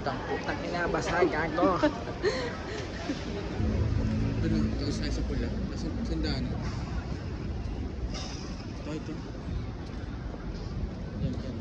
Putang putang ina, basag ako. Ito na, ito sa pula. Sandaan. Ito. Yan.